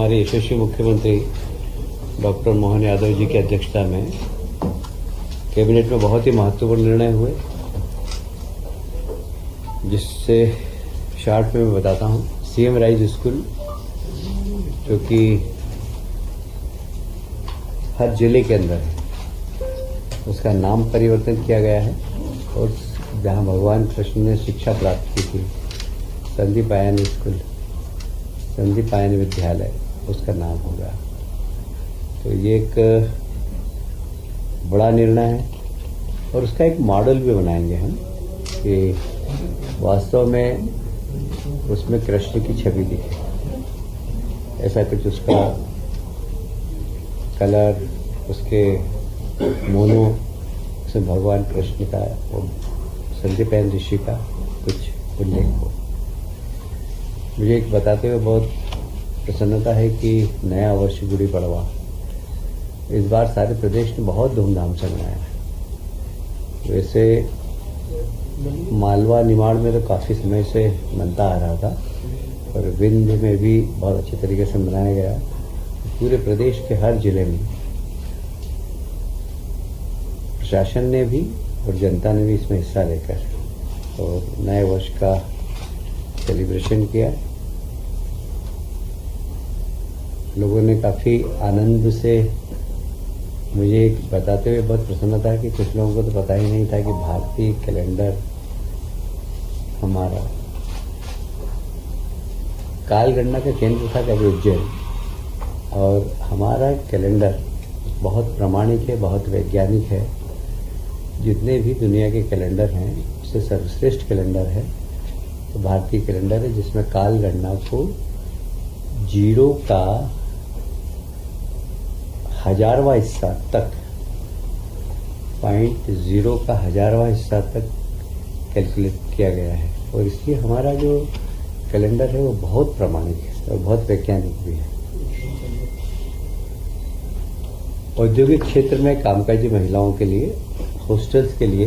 हमारे यशस्वी मुख्यमंत्री डॉक्टर मोहन यादव जी की अध्यक्षता में कैबिनेट में बहुत ही महत्वपूर्ण निर्णय हुए, जिससे शॉर्ट में मैं बताता हूँ। सीएम राइज स्कूल जो कि हर जिले के अंदर है, उसका नाम परिवर्तन किया गया है और जहाँ भगवान कृष्ण ने शिक्षा प्राप्त की थी, Sandeep ion school, Sandeep ion विद्यालय, उसका नाम होगा। तो ये एक बड़ा निर्णय है और उसका एक मॉडल भी बनाएंगे हम कि वास्तव में उसमें कृष्ण की छवि दिखे, ऐसा कुछ उसका कलर, उसके मोनो, उसमें भगवान कृष्ण का और संदीप आयन ऋषि का कुछ उल्लेख हो। मुझे एक बताते हुए बहुत प्रसन्नता है कि नया वर्ष गुड़ी पड़वा इस बार सारे प्रदेश ने बहुत धूमधाम से मनाया है। वैसे मालवा निमाड़ में तो काफ़ी समय से मनता आ रहा था और विंध्य में भी बहुत अच्छे तरीके से मनाया गया। पूरे प्रदेश के हर जिले में प्रशासन ने भी और जनता ने भी इसमें हिस्सा लेकर और नए वर्ष का सेलिब्रेशन किया। लोगों ने काफ़ी आनंद से, मुझे बताते हुए बहुत प्रसन्नता है कि कुछ लोगों को तो पता ही नहीं था कि भारतीय कैलेंडर हमारा कालगणना का केंद्र था कभी उज्जैन, और हमारा कैलेंडर बहुत प्रामाणिक है, बहुत वैज्ञानिक है। जितने भी दुनिया के कैलेंडर हैं उससे सर्वश्रेष्ठ कैलेंडर है तो भारतीय कैलेंडर है, जिसमें काल गणना को जीरो का 1000वां हिस्सा तक, 0.0 का 1000वां हिस्सा तक कैलकुलेट किया गया है। और इसलिए हमारा जो कैलेंडर है वो बहुत प्रामाणिक है और बहुत वैज्ञानिक भी है। औद्योगिक क्षेत्र में कामकाजी महिलाओं के लिए, हॉस्टल्स के लिए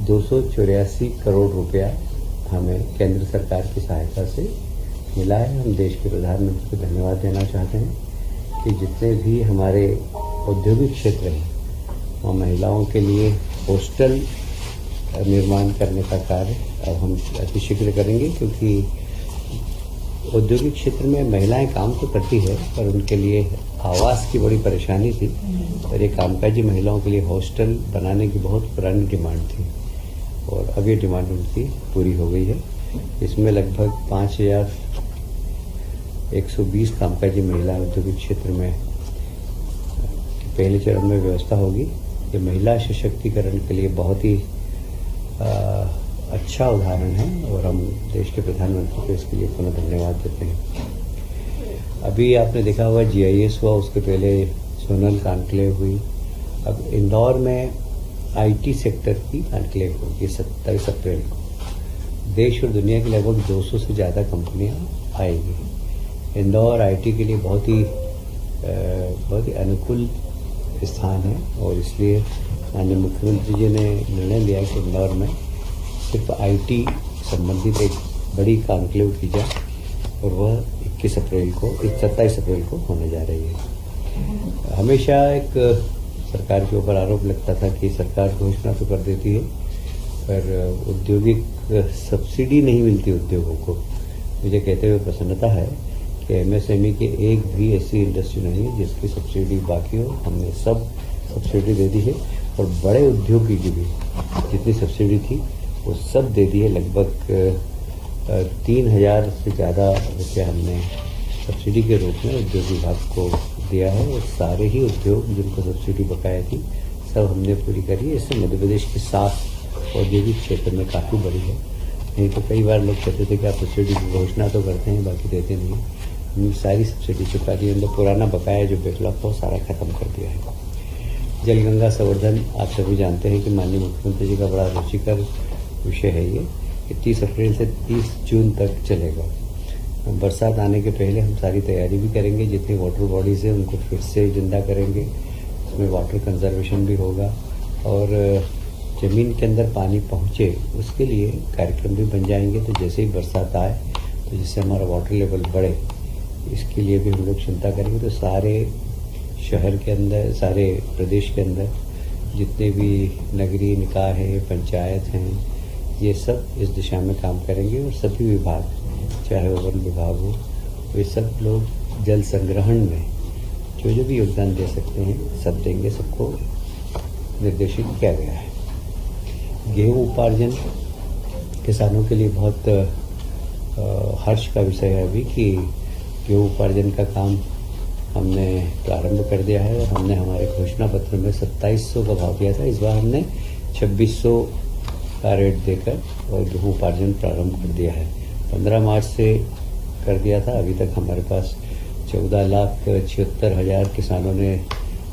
284 करोड़ रुपया हमें केंद्र सरकार की सहायता से मिला है। हम देश के प्रधानमंत्री को धन्यवाद देना चाहते हैं कि जितने भी हमारे औद्योगिक क्षेत्र हैं वहाँ महिलाओं के लिए हॉस्टल निर्माण करने का कार्य अब हम अतिशीघ्र करेंगे, क्योंकि औद्योगिक क्षेत्र में महिलाएं काम तो करती है पर उनके लिए आवास की बड़ी परेशानी थी और ये कामकाजी महिलाओं के लिए हॉस्टल बनाने की बहुत पुरानी डिमांड थी और अब ये डिमांड उनकी पूरी हो गई है। इसमें लगभग 5120 कामकाजी महिला औद्योगिक क्षेत्र में पहले चरण में व्यवस्था होगी। ये महिला सशक्तिकरण के लिए बहुत ही अच्छा उदाहरण है और हम देश के प्रधानमंत्री को इसके लिए पुनः धन्यवाद देते हैं। अभी आपने देखा होगा GIS हुआ, उसके पहले सोनल कॉन्क्लेव हुई, अब इंदौर में IT सेक्टर की कॉन्क्लेव होगी 27 अप्रैल को। देश और दुनिया की लगभग 200 से ज़्यादा कंपनियां आएंगी। इंदौर IT के लिए बहुत ही अनुकूल स्थान है और इसलिए माननीय मुख्यमंत्री जी ने निर्णय लिया कि इंदौर में सिर्फ IT संबंधित एक बड़ी कॉन्क्लेव की जाए और वह 27 अप्रैल को होने जा रही है। हमेशा एक सरकार के ऊपर आरोप लगता था कि सरकार घोषणा तो कर देती है पर औद्योगिक सब्सिडी नहीं मिलती उद्योगों को। मुझे कहते हुए प्रसन्नता है कि MSME के एक भी ऐसी इंडस्ट्री नहीं है जिसकी सब्सिडी बाकी हो। हमने सब सब्सिडी दे दी है और बड़े उद्योग की भी जितनी सब्सिडी थी वो सब दे दी है। लगभग 3000 से ज़्यादा रुपया हमने सब्सिडी के रूप में उद्योग विभाग को दिया है और सारे ही उद्योग जिनको सब्सिडी बकाया थी सब हमने पूरी करी है। इससे मध्य प्रदेश की साख औद्योगिक क्षेत्र में काफ़ी बड़ी है। नहीं तो कई बार लोग कहते थे कि आप सब्सिडी की घोषणा तो करते हैं बाकी देते नहीं। हमने सारी सब्सिडी चुका दी, मतलब पुराना बकाया जो बैकलॉग था वो सारा खत्म कर दिया है। जल गंगा संवर्धन आप सभी जानते हैं कि माननीय मुख्यमंत्री जी का बड़ा रुचिकर विषय है ये, कि 30 अप्रैल से 30 जून तक चलेगा। बरसात आने के पहले हम सारी तैयारी भी करेंगे, जितनी वाटर बॉडीज़ हैं उनको फिर से जिंदा करेंगे, उसमें वाटर कंजर्वेशन भी होगा और ज़मीन के अंदर पानी पहुँचे उसके लिए कार्यक्रम भी बन जाएंगे। तो जैसे ही बरसात आए तो जिससे हमारा वाटर लेवल बढ़े इसके लिए भी हम लोग चिंता करेंगे। तो सारे शहर के अंदर, सारे प्रदेश के अंदर जितने भी नगरीय निकाय हैं, पंचायत हैं, ये सब इस दिशा में काम करेंगे और सभी विभाग, चाहे वो वन विभाग हो, वे सब लोग जल संग्रहण में जो भी योगदान दे सकते हैं सब देंगे। सबको निर्देशित किया गया है। गेहूं उपार्जन किसानों के लिए बहुत हर्ष का विषय है अभी कि गेहूं उपार्जन का काम हमने प्रारंभ कर दिया है और हमने हमारे घोषणा पत्र में 2700 का भाव दिया था। इस बार हमने 2600 का रेट देकर और गेहूं उपार्जन प्रारंभ कर दिया है। 15 मार्च से कर दिया था। अभी तक हमारे पास 14,76,000 किसानों ने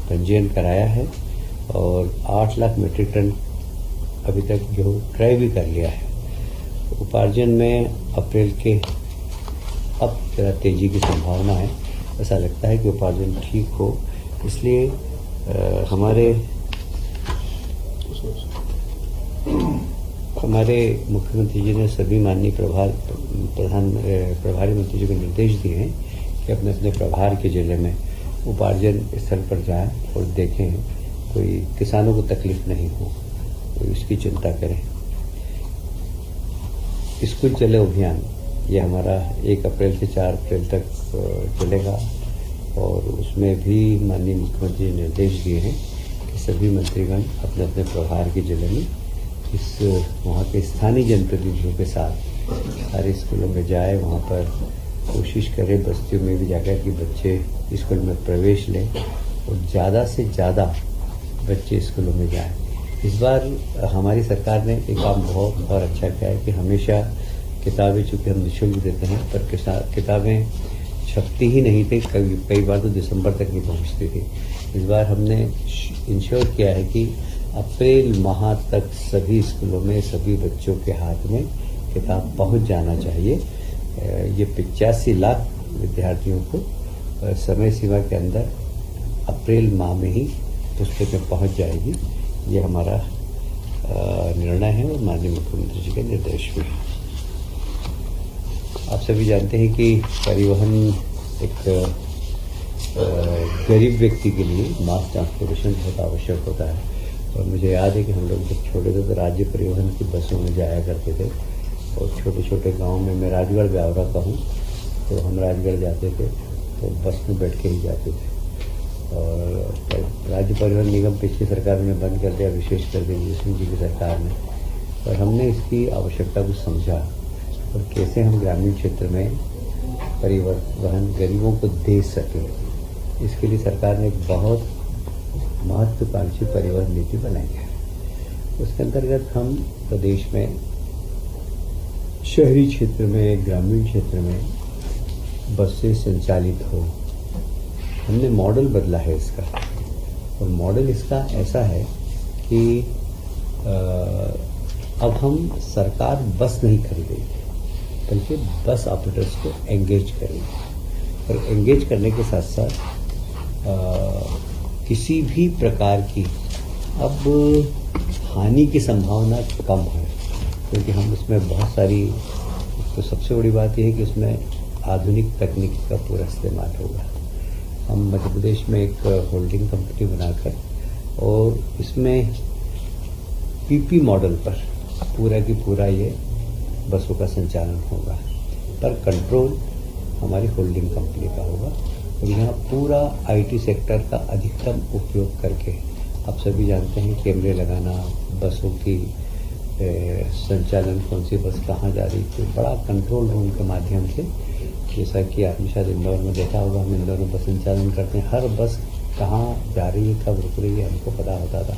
पंजीयन कराया है और 8 लाख मीट्रिक टन अभी तक गेहूं क्रय भी कर लिया है। उपार्जन में अप्रैल के अब जरा तेजी की संभावना है। ऐसा लगता है कि उपार्जन ठीक हो, इसलिए हमारे मुख्यमंत्री जी ने सभी माननीय प्रभारी मंत्री जी को निर्देश दिए हैं कि अपने अपने प्रभार के जिले में उपार्जन स्थल पर जाएं और देखें कोई किसानों को तकलीफ नहीं हो, तो इसकी चिंता करें। स्कूल चले अभियान ये हमारा 1 अप्रैल से 4 अप्रैल तक चलेगा और उसमें भी माननीय मुख्यमंत्री ने निर्देश दिए हैं कि सभी मंत्रीगण अपने अपने प्रभार के जिले में वहाँ के स्थानीय जनप्रतिनिधियों के साथ सारे स्कूलों में जाए, वहाँ पर कोशिश करें बस्तियों में भी जाकर कि बच्चे स्कूल में प्रवेश लें और ज़्यादा से ज़्यादा बच्चे स्कूलों में जाएं। इस बार हमारी सरकार ने एक काम बहुत और अच्छा किया है कि हमेशा किताबें चूँकि हम निःशुल्क देते हैं पर किताबें छपती ही नहीं थी, कई बार तो दिसंबर तक नहीं पहुँचती थी। इस बार हमने इंश्योर किया है कि अप्रैल माह तक सभी स्कूलों में सभी बच्चों के हाथ में किताब पहुँच जाना चाहिए। ये 85 लाख विद्यार्थियों को समय सीमा के अंदर अप्रैल माह में ही पुस्तकें पहुँच जाएगी। ये हमारा निर्णय है और माननीय मुख्यमंत्री जी के निर्देश भी है। आप सभी जानते हैं कि परिवहन एक गरीब व्यक्ति के लिए मास ट्रांसपोर्टेशन बहुत आवश्यक होता है और मुझे याद है कि हम लोग जब छोटे थे तो राज्य परिवहन की बसों में जाया करते थे और छोटे छोटे गांव में, मैं राजगढ़ ब्यावरा का हूँ, तो हम राजगढ़ जाते थे तो बस में बैठ के ही जाते थे। और राज्य परिवहन निगम पिछली सरकार ने बंद कर दिया, विशेष कर दी सिंह जी की सरकार ने, और हमने इसकी आवश्यकता को समझा और कैसे हम ग्रामीण क्षेत्र में परिवहन गरीबों को दे सकें। इसके लिए सरकार ने एक बहुत महत्वाकांक्षी परिवहन नीति बनाई है। उसके अंतर्गत हम प्रदेश में शहरी क्षेत्र में, ग्रामीण क्षेत्र में बसें संचालित हो, हमने मॉडल बदला है इसका। और मॉडल इसका ऐसा है कि अब हम सरकार बस नहीं खरीदेगी बल्कि बस ऑपरेटर्स को एंगेज करेंगे और एंगेज करने के साथ साथ किसी भी प्रकार की अब हानि की संभावना कम है, क्योंकि हम उसमें बहुत सारी, तो सबसे बड़ी बात यह है कि उसमें आधुनिक तकनीक का पूरा इस्तेमाल होगा। हम मध्य प्रदेश में एक होल्डिंग कंपनी बनाकर और इसमें पीपी मॉडल पर पूरा की पूरा ये बसों का संचालन होगा, पर कंट्रोल हमारी होल्डिंग कंपनी का होगा। और यहाँ पूरा आईटी सेक्टर का अधिकतम उपयोग करके, आप सभी जानते हैं कैमरे लगाना, बसों की संचालन, कौन सी बस कहाँ जा रही थी, बड़ा कंट्रोल रूम के माध्यम से, जैसा कि आपने शायद इंदौर में देखा होगा, हम इंदौर में बस संचालन करते हैं, हर बस कहाँ जा रही है, कब रुक रही है, हमको पता होता था।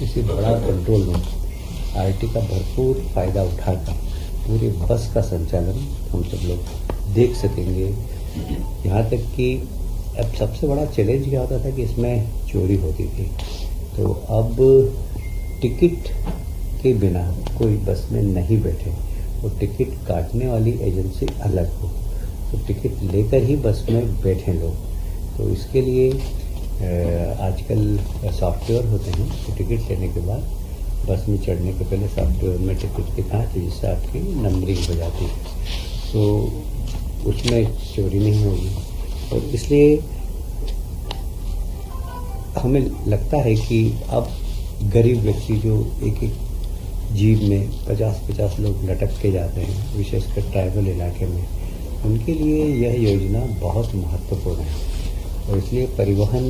इसी बड़ा कंट्रोल रूम आईटी का भरपूर फायदा उठाकर पूरे बस का संचालन हम सब लोग देख सकेंगे। यहाँ तक कि अब सबसे बड़ा चैलेंज क्या होता था कि इसमें चोरी होती थी, तो अब टिकट के बिना कोई बस में नहीं बैठे, वो टिकट काटने वाली एजेंसी अलग हो, तो टिकट लेकर ही बस में बैठे लोग। तो इसके लिए आजकल सॉफ्टवेयर होते हैं, तो टिकट लेने के बाद बस में चढ़ने के पहले सॉफ्टवेयर में टिकट दिखाते हैं, जिससे आपकी नंबरिंग हो जाती है, तो उसमें चोरी नहीं होगी। और इसलिए हमें लगता है कि अब गरीब व्यक्ति जो एक एक जीव में 50-50 लोग लटक के जाते हैं, विशेषकर ट्राइबल इलाके में, उनके लिए यह योजना बहुत महत्वपूर्ण है। और इसलिए परिवहन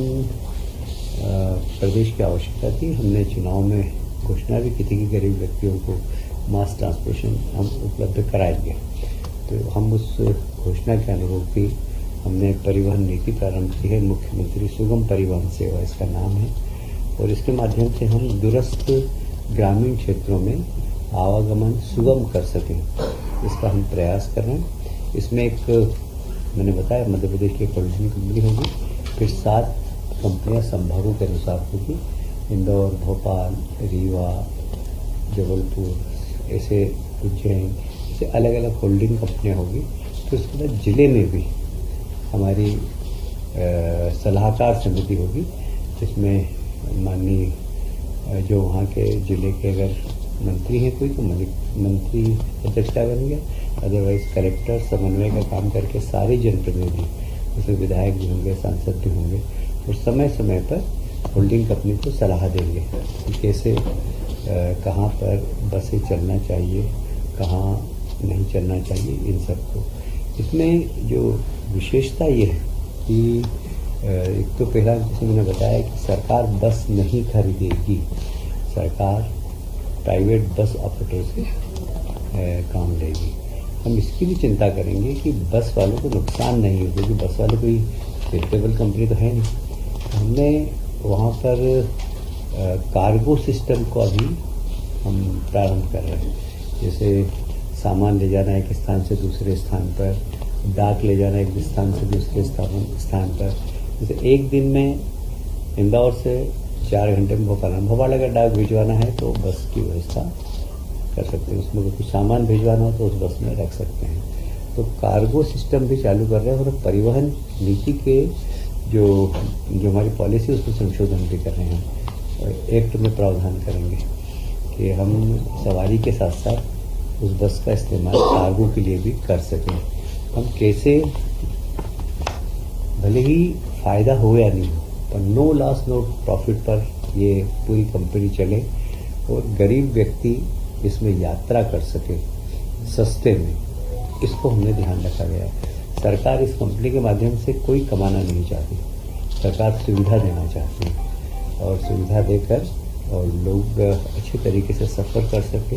प्रदेश की आवश्यकता थी। हमने चुनाव में घोषणा भी की थी कि गरीब व्यक्तियों को मास ट्रांसपोर्टेशन हम उपलब्ध कराएंगे। तो हम उस घोषणा के अनुरूप ही हमने परिवहन नीति प्रारंभ की है। मुख्यमंत्री सुगम परिवहन सेवा इसका नाम है, और इसके माध्यम से हम दूरस्थ ग्रामीण क्षेत्रों में आवागमन सुगम कर सकें, इसका हम प्रयास कर रहे हैं। इसमें एक मैंने बताया मध्य प्रदेश की एक होल्डिंग कंपनी होगी, फिर 7 कंपनियां संभागों के अनुसार होगी। इंदौर, भोपाल, रीवा, जबलपुर, ऐसे उज्जैन, ऐसे अलग अलग होल्डिंग कंपनियां होगी। फिर उसके बाद जिले में भी हमारी सलाहकार समिति होगी, जिसमें माननीय जो वहाँ के जिले के अगर मंत्री हैं कोई तो मंत्री अध्यक्षता करेंगे, अदरवाइज कलेक्टर समन्वय का काम करके सारे जनप्रतिनिधि, उसमें विधायक भी होंगे, सांसद भी होंगे, और समय समय पर होल्डिंग कंपनी को सलाह देंगे कि कैसे कहाँ पर बसें चलना चाहिए, कहाँ नहीं चलना चाहिए, इन सबको। इसमें जो विशेषता ये है कि एक तो पहला जैसे मैंने बताया कि सरकार बस नहीं खरीदेगी, सरकार प्राइवेट बस ऑपरेटर से काम लेगी। हम इसकी भी चिंता करेंगे कि बस वालों को नुकसान नहीं हो, क्योंकि बस वाले कोई चैरिटेबल कंपनी तो है नहीं। हमने वहाँ पर कार्गो सिस्टम को अभी हम प्रारंभ कर रहे हैं। जैसे सामान ले जाना एक स्थान से दूसरे स्थान पर, डाक ले जाना एक स्थान से दूसरे स्थान पर। जैसे एक दिन में इंदौर से 4 घंटे में भोपाल अगर डाक भिजवाना है तो बस की व्यवस्था कर सकते हैं। उसमें कुछ सामान भिजवाना हो तो उस बस में रख सकते हैं। तो कार्गो सिस्टम भी चालू कर रहे हैं, और परिवहन नीति के जो हमारी पॉलिसी उसमें संशोधन भी कर रहे हैं। एक्ट में प्रावधान करेंगे कि हम सवारी के साथ साथ उस बस का इस्तेमाल कार्गो के लिए भी कर सकें। हम कैसे, भले ही फ़ायदा हो या नहीं हो, पर नो लॉस नो प्रॉफिट पर ये पूरी कंपनी चले और गरीब व्यक्ति इसमें यात्रा कर सके सस्ते में, इसको हमने ध्यान रखा गया है। सरकार इस कंपनी के माध्यम से कोई कमाना नहीं चाहती, सरकार सुविधा देना चाहती है, और सुविधा देकर और लोग अच्छे तरीके से सफ़र कर सके,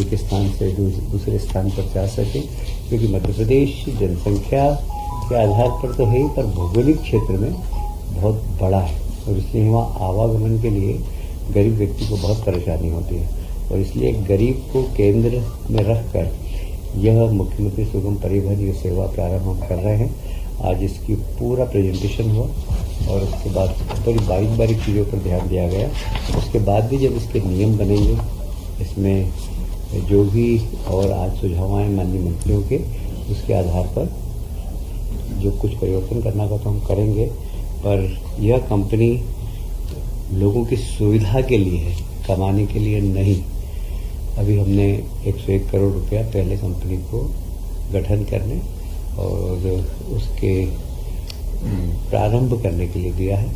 एक स्थान से दूसरे स्थान पर जा सके। क्योंकि मध्य प्रदेश जनसंख्या के आधार पर तो है ही, पर भौगोलिक क्षेत्र में बहुत बड़ा है, और इसलिए वहाँ आवागमन के लिए गरीब व्यक्ति को बहुत परेशानी होती है। और इसलिए गरीब को केंद्र में रखकर यह मुख्यमंत्री सुगम परिवहन ये सेवा प्रारंभ हम कर रहे हैं। आज इसकी पूरा प्रेजेंटेशन हुआ, और उसके बाद बड़ी बारीक चीज़ों पर ध्यान दिया गया। उसके बाद भी जब इसके नियम बनेंगे, इसमें जो भी और आज सुझाव आए माननीय मंत्रियों के, उसके आधार पर जो कुछ परिवर्तन करना का तो हम करेंगे। पर यह कंपनी लोगों की सुविधा के लिए है, कमाने के लिए नहीं। अभी हमने 101 करोड़ रुपया पहले कंपनी को गठन करने और उसके प्रारंभ करने के लिए दिया है।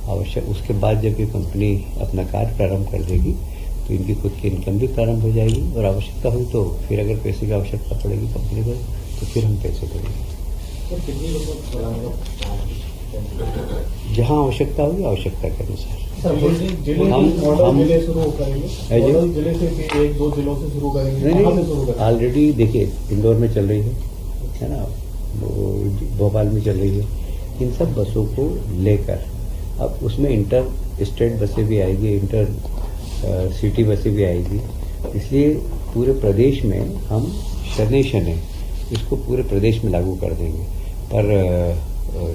आवश्यक उसके बाद जब ये कंपनी अपना कार्य प्रारंभ कर देगी तो इनकी खुद की इनकम भी प्रारंभ हो जाएगी, और आवश्यकता हुई तो फिर अगर पैसे की आवश्यकता पड़ेगी कंपनी को तो फिर हम पैसे देंगे। जहाँ आवश्यकता होगी आवश्यकता के अनुसार जिले शुरू करेंगे, जिले से 1-2 जिलों से शुरू करेंगे। ऑलरेडी देखिए इंदौर में चल रही है ना, भोपाल में चल रही है। इन सब बसों को लेकर अब उसमें इंटर स्टेट बसें भी आएगी, इंटर सिटी बसें भी आएगी। इसलिए पूरे प्रदेश में हम शनै इसको पूरे प्रदेश में लागू कर देंगे। पर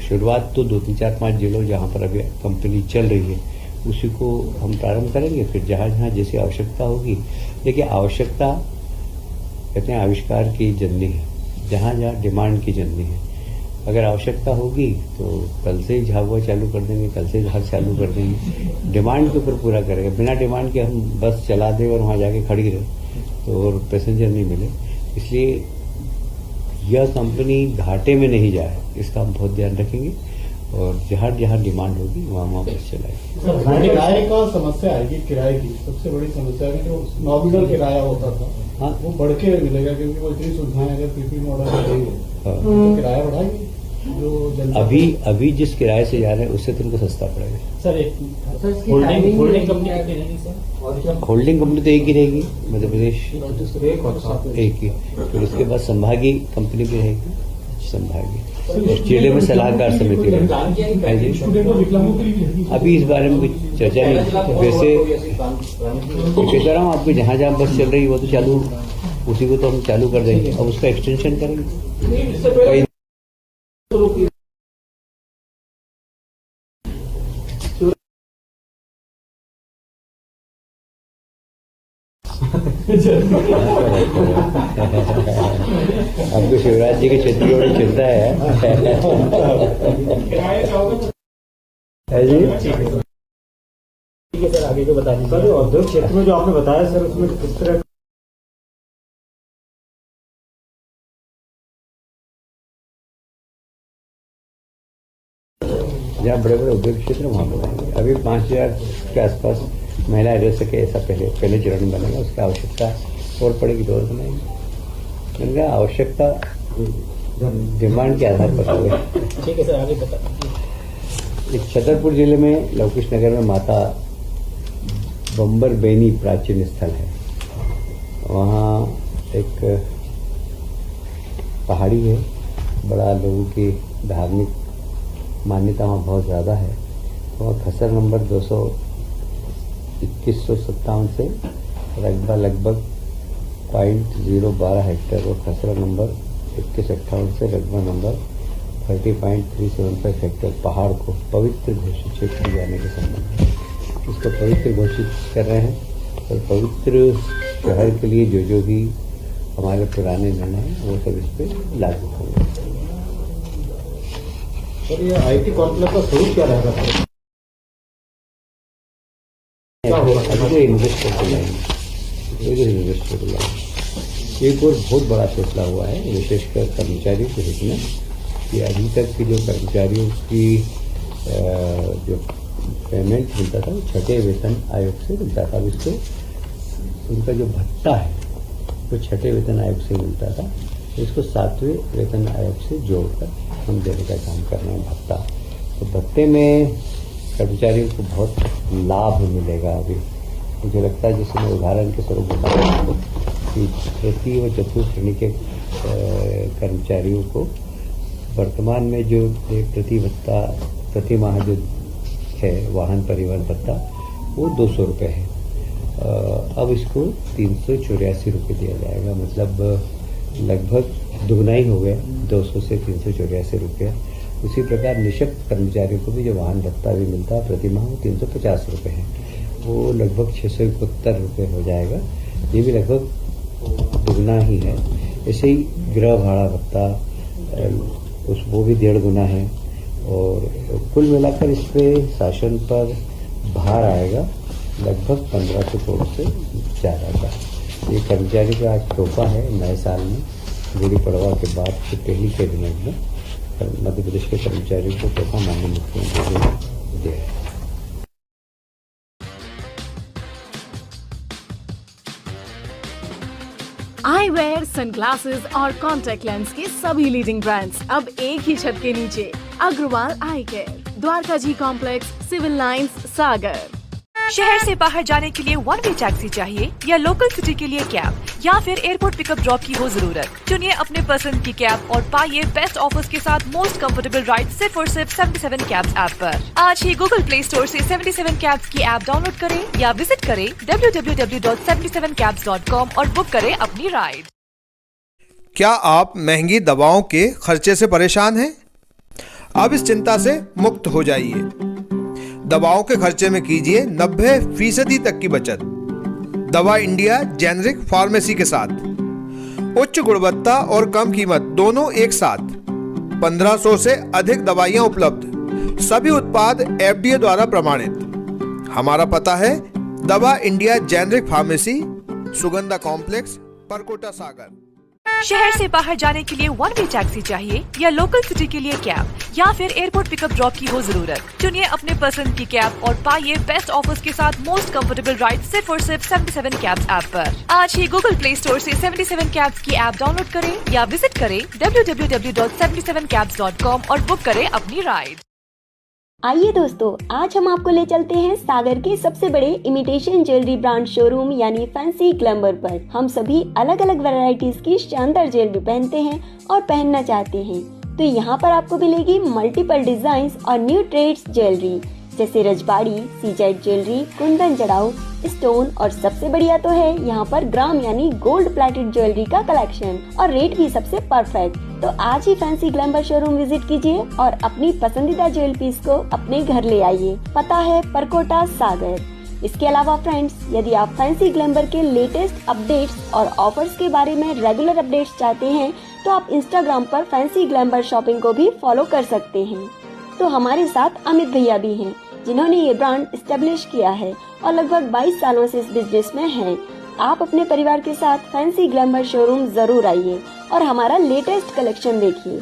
शुरुआत तो 2-3-4-5 जिलों जहाँ पर अभी कंपनी चल रही है उसी को हम प्रारंभ करेंगे। फिर जहाँ जहाँ जैसी आवश्यकता होगी, देखिए आवश्यकता कहते हैं आविष्कार की जननी है, जहाँ जहाँ डिमांड की जननी है। अगर आवश्यकता होगी तो कल से ही झाबुआ चालू कर देंगे, कल से झाग चालू कर देंगे। डिमांड के ऊपर पूरा करेंगे, बिना डिमांड के हम बस चला दें और वहाँ जाके खड़ी रहे तो और पैसेंजर नहीं मिले। इसलिए यह कंपनी घाटे में नहीं जाए, इसका हम बहुत ध्यान रखेंगे और जहाँ जहाँ डिमांड होगी वहाँ बस चलाएंगे। सर, किराए का समस्या आएगी, किराए की सबसे बड़ी समस्या है जो नॉमिनल किराया होता था, हाँ, वो बढ़ के मिलेगा क्योंकि वो इतनी सुविधाएं अगर पीपी मॉडल में देंगे तो किराया बढ़ाएगी जो जनता अभी जिस किराए से जा रहे हैं उससे तुमको सस्ता पड़ेगा। सर एक होल्डिंग कंपनी कितनी रहेगी सर? होल्डिंग कंपनी तो एक ही रहेगी, मध्य प्रदेश एक ही, फिर उसके बाद संभागीय कंपनी भी रहेगी, संभागीय और जिले में सलाहकार समिति रहेगी। स्टूडेंट और विकलांगों के लिए भी रहेगी? अभी इस बारे में कुछ चर्चा नहीं, वैसे कहता रहा हूँ आपको जहाँ जहाँ बस चल रही है वो तो चालू, उसी को तो हम चालू कर देंगे, अब उसका एक्सटेंशन करेंगे। आपको शिवराज जी के क्षेत्र की बड़ी चिंता है जी। ठीक है सर, आगे को बता दीजिए। सर, औद्योगिक क्षेत्र में जो आपने बताया सर, उसमें किस तरह जहाँ बड़े बड़े उद्योग क्षेत्र वहाँ बनाएंगे। अभी 5000 के आसपास महिला रह सके ऐसा पहले चरण बनेगा, उसकी आवश्यकता और पड़ेगी तो और बनाएंगे। मैंने कहा आवश्यकता डिमांड के आधार पर होगा। ठीक है सर, आगे बता दीजिए। एक छतरपुर जिले में लवकुश नगर में माता बम्बर बेनी प्राचीन स्थल है, वहाँ एक पहाड़ी है, बड़ा लोगों की धार्मिक मान्यता वहाँ बहुत ज़्यादा है। वहाँ खसर नंबर 2157 से रकबा लगभग 0.012 हेक्टेयर और खसरा नंबर 2158 से रकबा नंबर 30.375 हेक्टेयर पहाड़ को पवित्र घोषित क्षेत्र किए जाने के संबंध में इसको पवित्र घोषित कर रहे हैं और पवित्र शहर के लिए जो भी हमारे पुराने निर्णय हैं वो सब इस पर लागू होंगे। सर, ये आईटी कॉम्प्लेक्स का स्वरूप क्या रहेगा सर? अभी तो इन्वेस्टर को लाएंगे, इन्वेस्टर को लाएंगे। एक और बहुत बड़ा फैसला हुआ है विशेषकर कर्मचारियों के हित में कि अभी तक की जो कर्मचारियों की जो पेमेंट मिलता था वो 6वें वेतन आयोग से मिलता था। अब इसको उनका जो भत्ता है वो 6वें वेतन आयोग से मिलता था, इसको 7वें वेतन आयोग से जोड़कर हम देने का काम कर रहे हैं भत्ता। तो भत्ते में कर्मचारियों को बहुत लाभ मिलेगा। अभी मुझे लगता है जैसे मैं उदाहरण के स्वरूप बता रहा हूँ कि तृतीय व चतुर्थ श्रेणी के कर्मचारियों को वर्तमान में जो प्रति भत्ता प्रति माह जो है वाहन परिवहन भत्ता वो 200 रुपये है, अब इसको 384 रुपये दिया जाएगा, मतलब लगभग दुगना ही हो गया, 200 से 384 रुपये। उसी प्रकार निःशक्त कर्मचारियों को भी जो वाहन भत्ता भी मिलता है प्रति माह वो 350 रुपये है, वो लगभग 671 रुपये हो जाएगा, ये भी लगभग दुगना ही है। ऐसे ही गृह भाड़ा भत्ता वो भी 1.5 गुना है और कुल मिलाकर इस पे शासन पर भार आएगा लगभग 1500 करोड़ से ज़्यादा का। ये कर्मचारी का आज तोहफा है नए साल में, गुड़ी पड़वा के बाद से पहली कैबिनेट में मध्य प्रदेश के कर्मचारियों को तोहफा माननीय मुख्यमंत्री ने दिया है। आई वेयर, सनग्लासेस और कॉन्टैक्ट लेंस के सभी लीडिंग ब्रांड्स अब एक ही छत के नीचे। अग्रवाल आई केयर, द्वारका जी कॉम्प्लेक्स, सिविल लाइंस, सागर। शहर से बाहर जाने के लिए वन वे टैक्सी चाहिए या लोकल सिटी के लिए कैब या फिर एयरपोर्ट पिकअप ड्रॉप की हो जरूरत? चुनिए अपने पसंद की कैब और पाइए बेस्ट ऑफर्स के साथ मोस्ट कंफर्टेबल राइड सिर्फ और सिर्फ 77 कैब्स ऐप पर। आज ही गूगल प्ले स्टोर से 77 कैब्स की ऐप डाउनलोड करें या विजिट करें www.77cabs.com और बुक करें अपनी राइड। क्या आप महंगी दवाओं के खर्चे से परेशान हैं? अब इस चिंता से मुक्त हो जाइए। दवाओं के खर्चे में कीजिए 90% तक की बचत दवा इंडिया जेनेरिक फार्मेसी के साथ। उच्च गुणवत्ता और कम कीमत दोनों एक साथ। 1500 से अधिक दवाइयां उपलब्ध, सभी उत्पाद FDA द्वारा प्रमाणित। हमारा पता है Dawa India Generic Pharmacy, Sugandha Complex, Parkota Sagar. शहर से बाहर जाने के लिए वन वे टैक्सी चाहिए या लोकल सिटी के लिए कैब या फिर एयरपोर्ट पिकअप ड्रॉप की हो जरूरत। चुनिए अपने पसंद की कैब और पाइए बेस्ट ऑफर्स के साथ मोस्ट कंफर्टेबल राइड सिर्फ और सिर्फ 77 कैब्स ऐप पर। आज ही गूगल प्ले स्टोर से 77 कैब्स की ऐप डाउनलोड करें या विजिट करें www.77cabs.com और बुक करें अपनी राइड। आइए दोस्तों, आज हम आपको ले चलते हैं सागर के सबसे बड़े इमिटेशन ज्वेलरी ब्रांड शोरूम यानी फैंसी ग्लैमर पर। हम सभी अलग अलग वैरायटीज की शानदार ज्वेलरी पहनते हैं और पहनना चाहते हैं, तो यहाँ पर आपको मिलेगी मल्टीपल डिजाइन्स और न्यू ट्रेड्स ज्वेलरी जैसे रजबाड़ी, सीजेड ज्वेलरी, कुंदन जड़ाऊ, स्टोन और सबसे बढ़िया तो है यहाँ पर ग्राम यानी गोल्ड प्लेटेड ज्वेलरी का कलेक्शन और रेट भी सबसे परफेक्ट। तो आज ही फैंसी ग्लैमर शोरूम विजिट कीजिए और अपनी पसंदीदा ज्वेल पीस को अपने घर ले आइए। पता है परकोटा सागर। इसके अलावा फ्रेंड्स, यदि आप फैंसी ग्लैमर के लेटेस्ट अपडेट्स और ऑफर्स के बारे में रेगुलर अपडेट्स चाहते हैं तो आप इंस्टाग्राम पर फैंसी ग्लैमर शॉपिंग को भी फॉलो कर सकते हैं। तो हमारे साथ अमित भैया भी हैं जिन्होंने ये ब्रांड एस्टेब्लिश किया है और लगभग 22 सालों से इस बिजनेस में हैं। आप अपने परिवार के साथ फैंसी ग्लैमर शोरूम जरूर आइए और हमारा लेटेस्ट कलेक्शन देखिए।